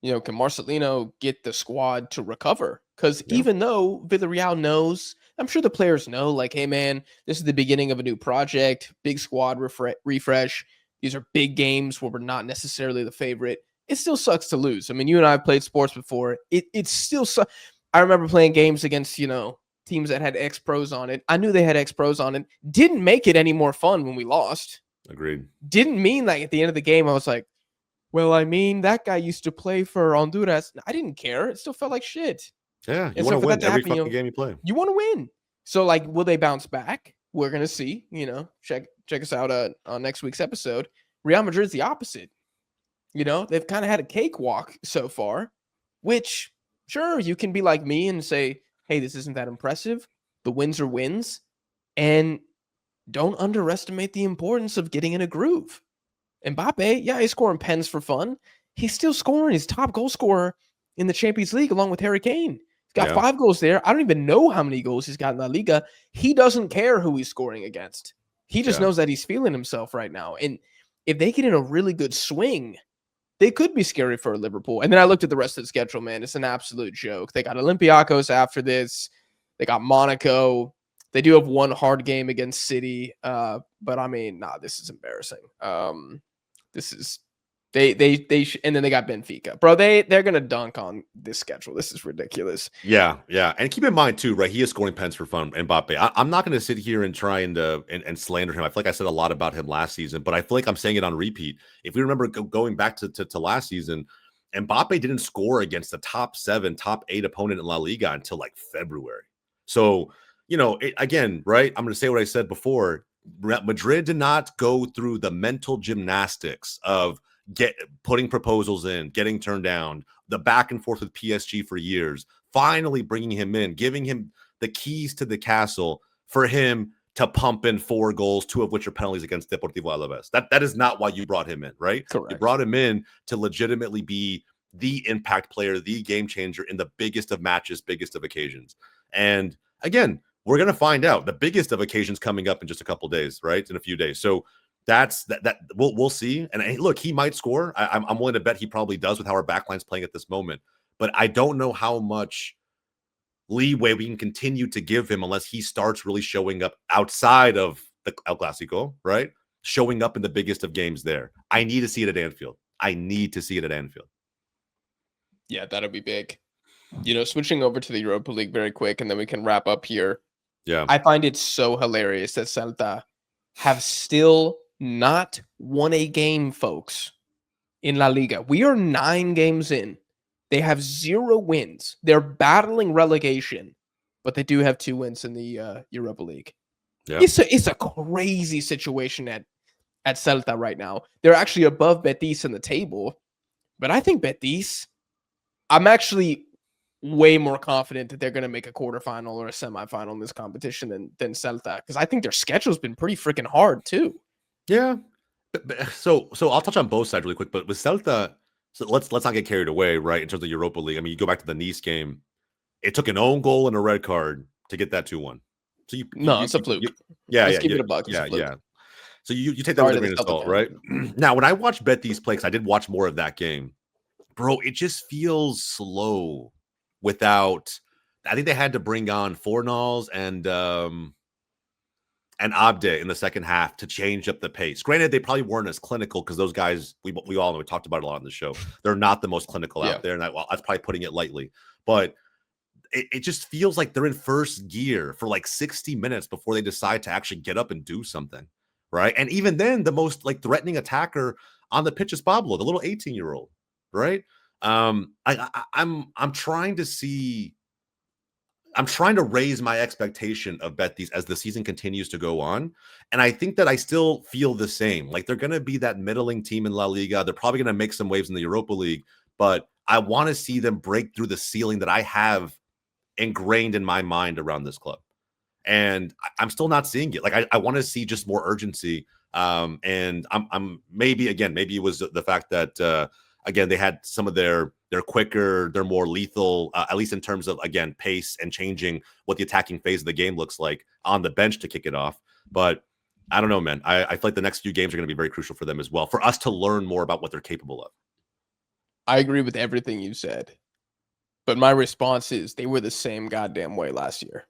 can Marcelino get the squad to recover? Because even though Villarreal knows, I'm sure the players know, like, hey, man, this is the beginning of a new project, big squad refresh. These are big games where we're not necessarily the favorite. It still sucks to lose. I mean, you and I have played sports before. It still sucks. I remember playing games against, teams that had ex-pros on it. I knew they had ex-pros on it. Didn't make it any more fun when we lost. Agreed. Didn't mean like at the end of the game, I was like, well, I mean, that guy used to play for Honduras. I didn't care. It still felt like shit. Yeah, you want to win every fucking game you play. You want to win. So, like, will they bounce back? We're going to see. Check us out on next week's episode. Real Madrid's the opposite. They've kind of had a cakewalk so far, which, sure, you can be like me and say, hey, this isn't that impressive. The wins are wins. And don't underestimate the importance of getting in a groove. Mbappe, yeah, he's scoring pens for fun. He's still scoring. He's top goal scorer in the Champions League along with Harry Kane. He's got 5 goals there. I don't even know how many goals he's got in La Liga. He doesn't care who he's scoring against. He just knows that he's feeling himself right now. And if they get in a really good swing, they could be scary for Liverpool. And then I looked at the rest of the schedule, man. It's an absolute joke. They got Olympiacos after this. They got Monaco. They do have one hard game against City. But I mean, this is embarrassing. This is and then they got Benfica. Bro, they're gonna dunk on this schedule. This is ridiculous. Yeah. And keep in mind too, right? He is scoring pens for fun, Mbappe. I'm not gonna sit here and try and slander him. I feel like I said a lot about him last season, but I feel like I'm saying it on repeat. If we remember going back to last season, Mbappe didn't score against the top 7, top 8 opponent in La Liga until like February. So, again, right? I'm gonna say what I said before. Madrid did not go through the mental gymnastics of putting proposals in, getting turned down, the back and forth with PSG for years, finally bringing him in, giving him the keys to the castle for him to pump in 4 goals, 2 of which are penalties against Deportivo Alaves. That is not why you brought him in, right? Correct. You brought him in to legitimately be the impact player, the game changer in the biggest of matches, biggest of occasions. And again, we're going to find out the biggest of occasions coming up in just a couple of days, right? In a few days. So that we'll see. And hey, look, he might score. I'm willing to bet he probably does with how our backline's playing at this moment. But I don't know how much leeway we can continue to give him unless he starts really showing up outside of the El Clasico, right? Showing up in the biggest of games there. I need to see it at Anfield. Yeah, that'll be big. Switching over to the Europa League very quick, and then we can wrap up here. Yeah. I find it so hilarious that Celta have still not won a game, folks, in La Liga. We are 9 games in. They have 0 wins. They're battling relegation, but they do have 2 wins in the Europa League. Yeah. It's a crazy situation at Celta right now. They're actually above Betis in the table, but I think Betis, I'm actually way more confident that they're going to make a quarterfinal or a semifinal in this competition than Celta, because I think their schedule's been pretty freaking hard too. Yeah. So I'll touch on both sides really quick, but with Celta, So let's not get carried away, right? In terms of Europa League. I mean, you go back to the Nice game. It took an own goal and a red card to get that 2-1. So No, it's a fluke. Yeah. Let's keep it a buck. It's a fluke. Yeah. So you take that Sorry with a to the grain of Celta salt, fans. right? Now, when I watch Betis play, because I did watch more of that game, bro, it just feels slow without. I think they had to bring on Fornals and Abde in the second half to change up the pace. Granted, they probably weren't as clinical because those guys, we all know, we talked about it a lot on the show. They're not the most clinical out there, and that's probably putting it lightly. But it just feels like they're in first gear for like 60 minutes before they decide to actually get up and do something, right? And even then, the most like threatening attacker on the pitch is Pablo, the little 18-year-old, right? I'm trying to see. I'm trying to raise my expectation of Betis as the season continues to go on. And I think that I still feel the same. Like they're going to be that middling team in La Liga. They're probably going to make some waves in the Europa League, but I want to see them break through the ceiling that I have ingrained in my mind around this club. And I'm still not seeing it. Like I want to see just more urgency. And I'm maybe it was the fact that again, they had some of they're quicker, they're more lethal, at least in terms of, again, pace and changing what the attacking phase of the game looks like on the bench to kick it off. But I don't know, man. I feel like the next few games are going to be very crucial for them as well, for us to learn more about what they're capable of. I agree with everything you said. But my response is they were the same goddamn way last year.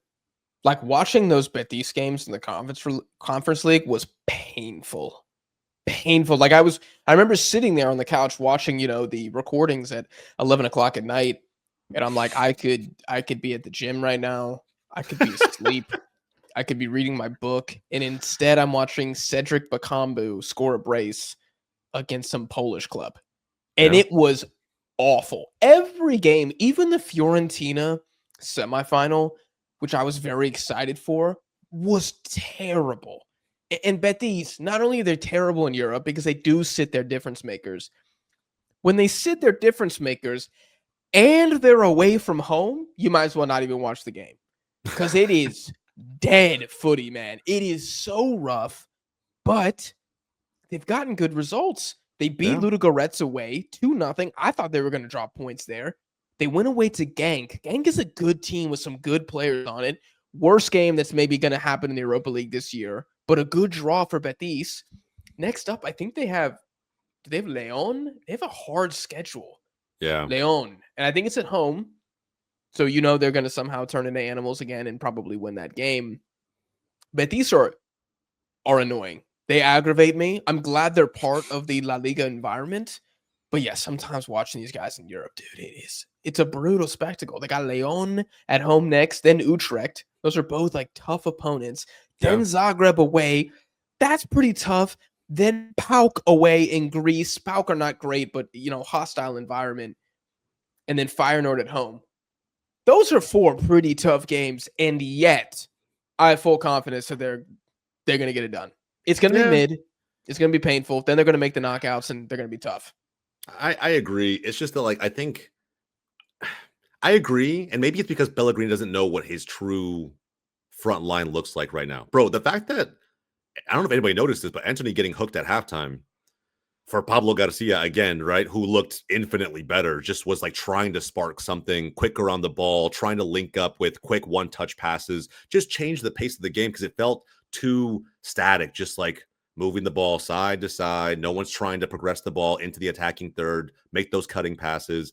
Like watching those Betis games in the conference league was painful. Painful. Like I remember sitting there on the couch watching, the recordings at 11 o'clock at night. And I'm like, I could be at the gym right now. I could be asleep. I could be reading my book. And instead I'm watching Cedric Bakambu score a brace against some Polish club. And it was awful. Every game, even the Fiorentina semifinal, which I was very excited for, was terrible. And Betis, not only are they terrible in Europe because they do sit their difference makers. When they sit their difference makers and they're away from home, you might as well not even watch the game because it is dead footy, man. It is so rough, but they've gotten good results. They beat Ludogorets away 2-0. I thought they were going to drop points there. They went away to Genk. Genk is a good team with some good players on it. Worst game that's maybe going to happen in the Europa League this year, but a good draw for Betis. Next up, I think do they have Leon? They have a hard schedule. Yeah. Leon. And I think it's at home. So they're going to somehow turn into animals again and probably win that game. Betis are annoying. They aggravate me. I'm glad they're part of the La Liga environment. But yeah, sometimes watching these guys in Europe, dude, it's a brutal spectacle. They got Leon at home next, then Utrecht. Those are both like tough opponents. Then Zagreb away. That's pretty tough. Then PAOK away in Greece. PAOK are not great, but hostile environment. And then Feyenoord at home. Those are 4 pretty tough games, and yet I have full confidence that they're going to get it done. It's going to be mid. It's going to be painful. Then they're going to make the knockouts, and they're going to be tough. I agree. It's just that, like, I think I agree. And maybe it's because Pellegrini doesn't know what his true front line looks like right now. Bro, the fact that, I don't know if anybody noticed this, but Anthony getting hooked at halftime for Pablo Garcia again, right? Who looked infinitely better, just was like trying to spark something quicker on the ball, trying to link up with quick one-touch passes, just change the pace of the game because it felt too static, just like moving the ball side to side. No one's trying to progress the ball into the attacking third, make those cutting passes.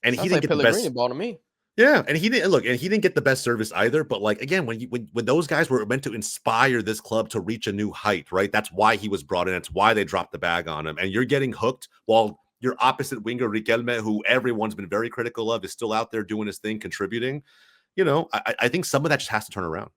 And he didn't get the best ball to me. Yeah, and he didn't get the best service either. But like again, when those guys were meant to inspire this club to reach a new height, right? That's why he was brought in. That's why they dropped the bag on him. And you're getting hooked while your opposite winger Riquelme, who everyone's been very critical of, is still out there doing his thing, contributing. I think some of that just has to turn around.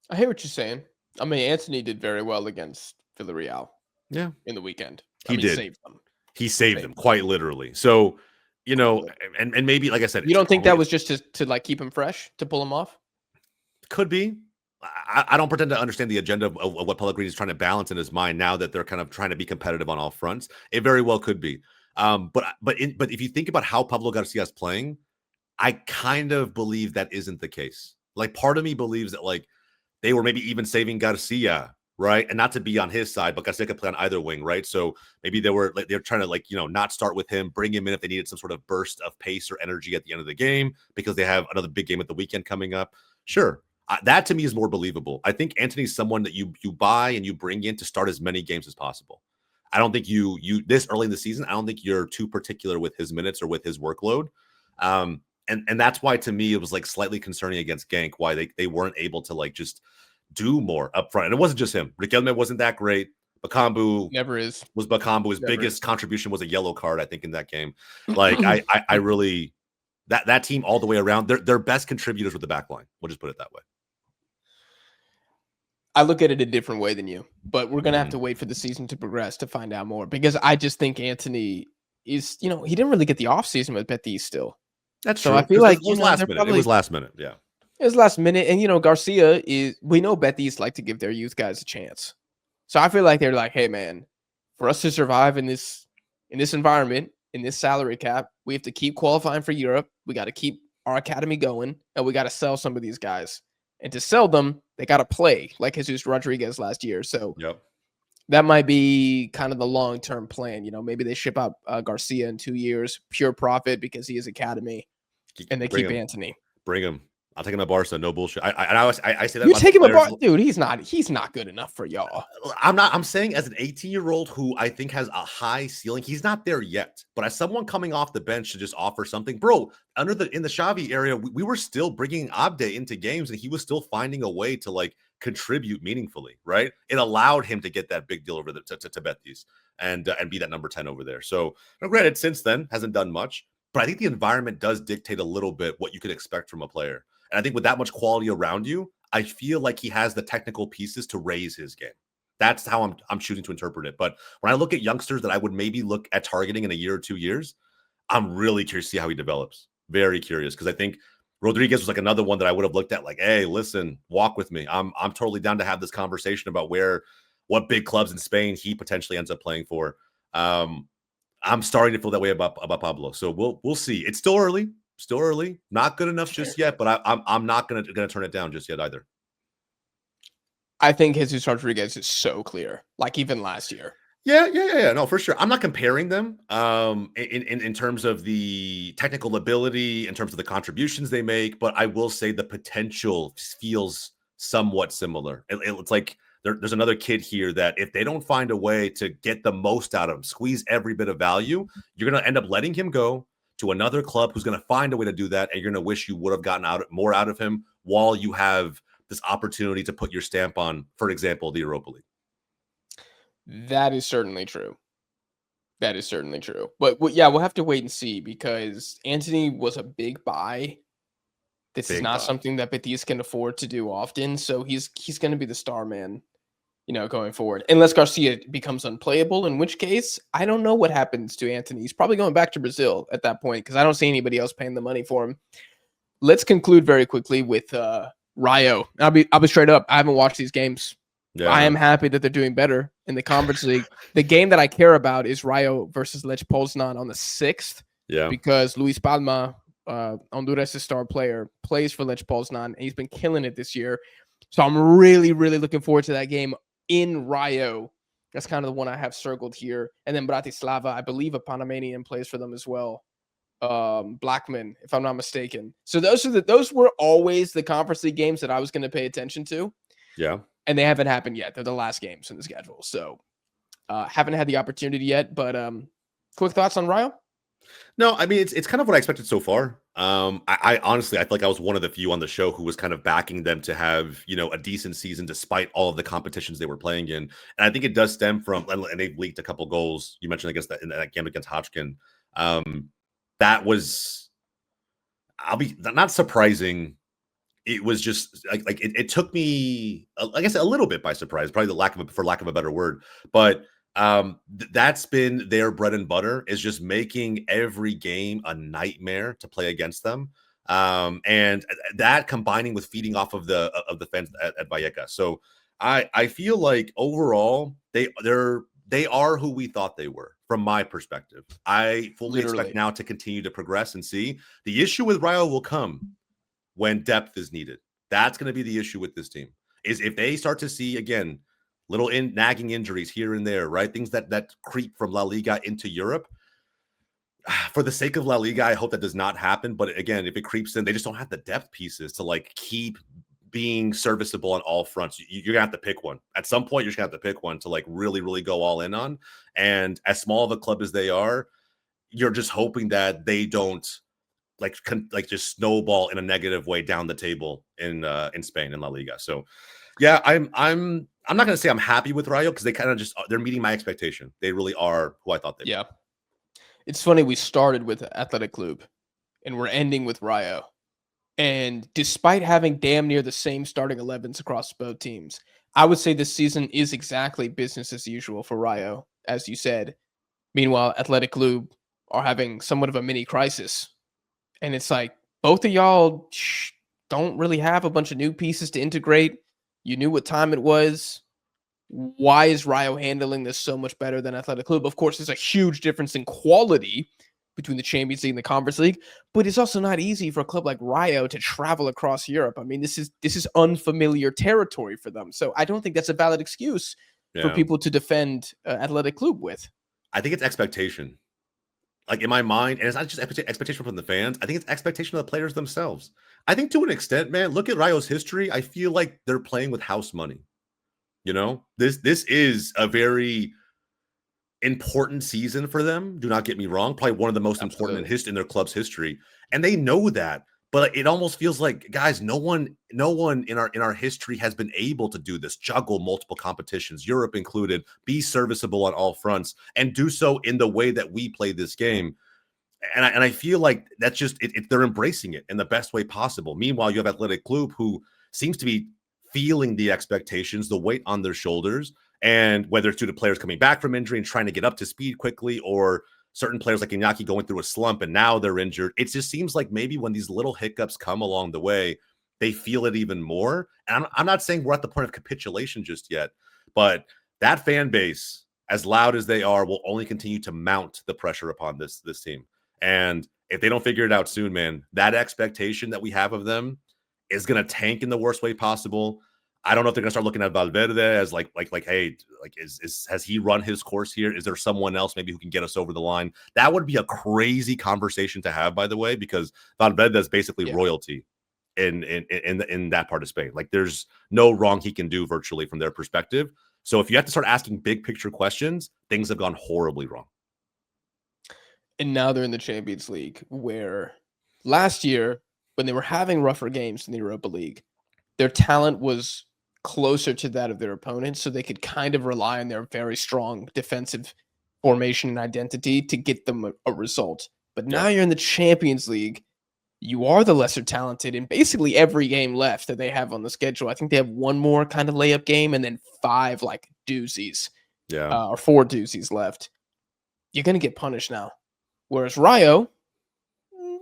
I hear what you're saying. I mean, Anthony did very well against Villarreal. Yeah, in the weekend. He did. Saved them. He saved them quite literally. So, and maybe, like I said, you don't think that was just to like keep him fresh, to pull him off? Could be. I don't pretend to understand the agenda of what Pellegrini is trying to balance in his mind now that they're kind of trying to be competitive on all fronts. It very well could be. But if you think about how Pablo Garcia is playing, I kind of believe that isn't the case. Like part of me believes that like they were maybe even saving Garcia right? And not to be on his side, but Garcia could play on either wing, right? So maybe they're trying to not start with him, bring him in if they needed some sort of burst of pace or energy at the end of the game because they have another big game at the weekend coming up. Sure. That to me is more believable. I think Antony's someone that you buy and you bring in to start as many games as possible. I don't think you this early in the season, I don't think you're too particular with his minutes or with his workload. And that's why to me it was like slightly concerning against Genk why they weren't able to just do more up front. And it wasn't just him. Riquelme wasn't that great. Bakambu never is. Was Bakambu. His biggest contribution was a yellow card, I think, in that game. Like I really that team all the way around, their best contributors with the back line. We'll just put it that way. I look at it a different way than you, but we're gonna have to wait for the season to progress to find out more because I just think Antony is, he didn't really get the offseason with Betis still. That's so true. I feel like it was last minute. It was last minute, yeah. It was last minute, and Garcia is. We know Betis like to give their youth guys a chance, so I feel like they're like, hey man, for us to survive in this environment, in this salary cap, we have to keep qualifying for Europe. We got to keep our academy going, and we got to sell some of these guys. And to sell them, they got to play like Jesus Rodriguez last year. So that might be kind of the long-term plan. Maybe they ship out Garcia in 2 years, pure profit because he is academy, and they keep Antony. Bring him. I'll take him to Barca. No bullshit. I say that. You take him to Barca, dude. He's not good enough for y'all. I'm saying as an 18-year-old who I think has a high ceiling, he's not there yet. But as someone coming off the bench to just offer something, bro. In the Xavi area, we were still bringing Abde into games, and he was still finding a way to contribute meaningfully. Right? It allowed him to get that big deal over to Betis and be that number 10 over there. So, granted, since then hasn't done much, but I think the environment does dictate a little bit what you could expect from a player. And I think with that much quality around you, I feel like he has the technical pieces to raise his game. That's how I'm choosing to interpret it. But when I look at youngsters that I would maybe look at targeting in a year or 2 years, I'm really curious to see how he develops. Very curious because I think Rodriguez was another one that I would have looked at hey, listen, walk with me. I'm totally down to have this conversation about what big clubs in Spain he potentially ends up playing for. I'm starting to feel that way about Pablo. So we'll see. It's still early. Not good enough just yet, but I'm not gonna turn it down just yet either. I think Jesus Rodriguez is so clear, like even last year. Yeah. No, for sure. I'm not comparing them in terms of the technical ability, in terms of the contributions they make, but I will say the potential feels somewhat similar. It's like there's another kid here that if they don't find a way to get the most out of him, squeeze every bit of value, you're gonna end up letting him go to another club who's going to find a way to do that, and you're going to wish you would have gotten more out of him while you have this opportunity to put your stamp on, for example, the Europa League. That is certainly true. But we'll have to wait and see because Antony was a big buy. This is not something that Betis can afford to do often, so he's going to be the star man, going forward. Unless Garcia becomes unplayable, in which case, I don't know what happens to Antony. He's probably going back to Brazil at that point because I don't see anybody else paying the money for him. Let's conclude very quickly with Rayo. I'll be straight up. I haven't watched these games. Yeah. I am happy that they're doing better in the Conference League. The game that I care about is Rayo versus Lech Poznan on the 6th. Yeah. Because Luis Palma, Honduras' star player, plays for Lech Poznan, and he's been killing it this year. So I'm really, really looking forward to that game in Rayo. That's kind of the one I have circled here. And then Bratislava, I believe a Panamanian plays for them as well. Blackman, if I'm not mistaken. So those were always the Conference League games that I was going to pay attention to. Yeah. And they haven't happened yet. They're the last games in the schedule. So haven't had the opportunity yet. But quick thoughts on Rayo? No, I mean, it's kind of what I expected so far. I honestly, I feel like I was one of the few on the show who was kind of backing them to have, a decent season despite all of the competitions they were playing in. And I think it does stem from, and they've leaked a couple goals. You mentioned in that game against Hodgkin. That was, not surprising. It was just like it took me, like I said, a little bit by surprise, probably for lack of a better word. But that's been their bread and butter, is just making every game a nightmare to play against them. And that combining with feeding off of the fans at Vallecas. So I feel like overall they are who we thought they were from my perspective. I fully expect now to continue to progress and see. The issue with Rayo will come when depth is needed. That's going to be the issue with this team, is if they start to see, again, little nagging injuries here and there, right? Things that creep from La Liga into Europe. For the sake of La Liga, I hope that does not happen. But again, if it creeps in, they just don't have the depth pieces to like keep being serviceable on all fronts. You're gonna have to pick one. At some point, you're just gonna have to pick one to like really, really go all in on. And as small of a club as they are, you're just hoping that they don't like just snowball in a negative way down the table in Spain in La Liga. So yeah, I'm not gonna say I'm happy with Rayo because they kind of just they're meeting my expectation. They really are who I thought they were. It's funny, we started with Athletic Club and we're ending with Rayo. And despite having damn near the same starting 11s across both teams, I would say this season is exactly business as usual for Rayo, as you said. Meanwhile, Athletic Club are having somewhat of a mini crisis. And it's like, both of y'all don't really have a bunch of new pieces to integrate. You knew what time it was. Why is Rayo handling this so much better than Athletic Club? Of course, there's a huge difference in quality between the Champions League and the Conference League, but it's also not easy for a club like Rayo to travel across Europe. I mean, this is unfamiliar territory for them. So I don't think that's a valid excuse for people to defend Athletic Club with. I think it's expectation. Like in my mind, and it's not just expectation from the fans. I think it's expectation of the players themselves. I think to an extent, man, look at Rayo's history. I feel like they're playing with house money. You know, this is a very important season for them. Do not get me wrong. Probably one of the most important in their club's history. And they know that. But it almost feels like, guys, no one in our history has been able to do this, juggle multiple competitions, Europe included, be serviceable on all fronts, and do so in the way that we play this game. And I feel like that's just they're embracing it in the best way possible. Meanwhile, you have Athletic Club, who seems to be feeling the expectations, the weight on their shoulders, and whether it's due to players coming back from injury and trying to get up to speed quickly, or certain players like Iñaki going through a slump and now they're injured. It just seems like maybe when these little hiccups come along the way, they feel it even more. And I'm not saying we're at the point of capitulation just yet, but that fan base, as loud as they are, will only continue to mount the pressure upon this team. And if they don't figure it out soon, man, that expectation that we have of them is going to tank in the worst way possible. I don't know if they're going to start looking at Valverde as like, hey, like has he run his course here? Is there someone else maybe who can get us over the line? That would be a crazy conversation to have, by the way, because Valverde is basically royalty in that part of Spain. Like there's no wrong he can do virtually from their perspective. So if you have to start asking big picture questions, things have gone horribly wrong. And now they're in the Champions League, where last year, when they were having rougher games in the Europa League, their talent was closer to that of their opponents, so they could kind of rely on their very strong defensive formation and identity to get them a result. But now you're in the Champions League. You are the lesser talented in basically every game left that they have on the schedule. I think they have one more kind of layup game and then 5 like doozies, or 4 doozies left. You're going to get punished now. Whereas Rayo,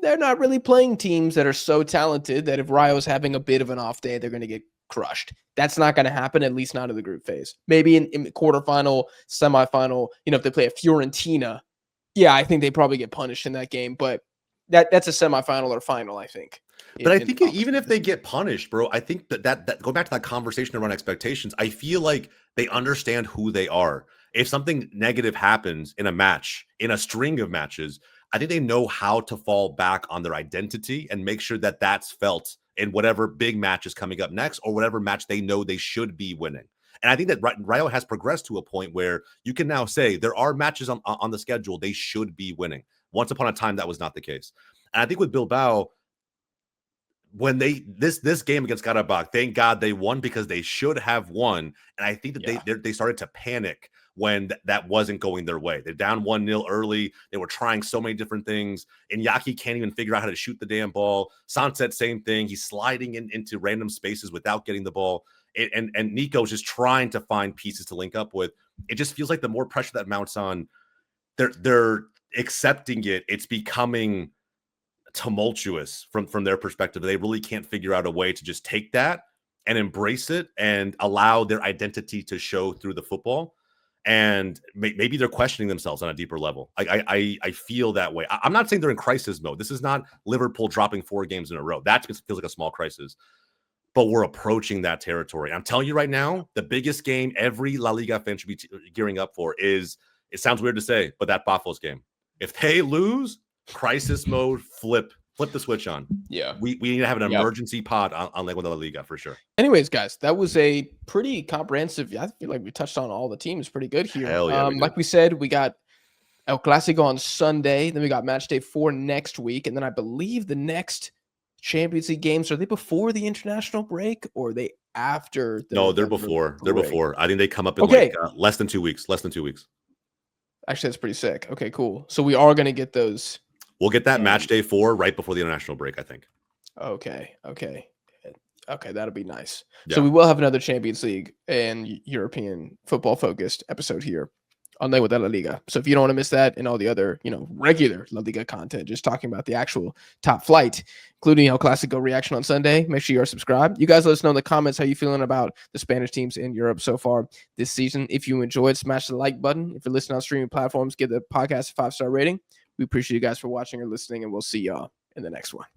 they're not really playing teams that are so talented that if Rayo's having a bit of an off day, they're going to get crushed. That's not going to happen, at least not in the group phase. Maybe in quarterfinal, semifinal, if they play a Fiorentina, I think they probably get punished in that game. But that's a semifinal or final, I think. But I think even if they get punished, bro, I think that go back to that conversation around expectations. I feel like they understand who they are. If something negative happens in a match, in a string of matches, I think they know how to fall back on their identity and make sure that that's felt in whatever big match is coming up next or whatever match they know they should be winning. And I think that Rayo has progressed to a point where you can now say there are matches on the schedule they should be winning. Once upon a time, that was not the case. And I think with Bilbao, when this game against Karabakh, thank God they won because they should have won. And I think that they started to panic when that wasn't going their way. They're down 1-0 early. They were trying so many different things. Iñaki can't even figure out how to shoot the damn ball. Sanset, same thing. He's sliding into random spaces without getting the ball. And Nico's just trying to find pieces to link up with. It just feels like the more pressure that mounts on, they're accepting it. It's becoming tumultuous from their perspective. They really can't figure out a way to just take that and embrace it and allow their identity to show through the football. And maybe they're questioning themselves on a deeper level. I feel that way. I'm not saying they're in crisis mode. This is not Liverpool dropping 4 games in a row. That feels like a small crisis. but we're approaching that territory. I'm telling you right now, the biggest game every La Liga fan should be gearing up for is, it sounds weird to say, but that Buffalo's game. If they lose, crisis mode, flip the switch on. Yeah. We need to have an emergency pod on La Liga for sure. Anyways, guys, that was a pretty comprehensive. I feel like we touched on all the teams pretty good here. Hell yeah, like we said, we got El Clasico on Sunday. Then we got match day 4 next week. And then I believe the next Champions League games, are they before the international break or are they after? No, they're before. They're before. I think they come up in like less than 2 weeks. Actually, that's pretty sick. Okay, cool. So we are going to get those. We'll get that match day 4 right before the international break, I think. Okay. That'll be nice. Yeah. So we will have another Champions League and European football focused episode here on La Liga. So if you don't want to miss that and all the other, regular La Liga content, just talking about the actual top flight, including El Clasico reaction on Sunday, make sure you are subscribed. You guys let us know in the comments how you feeling about the Spanish teams in Europe so far this season. If you enjoyed, smash the like button. If you're listening on streaming platforms, give the podcast a 5-star rating. We appreciate you guys for watching or listening, and we'll see y'all in the next one.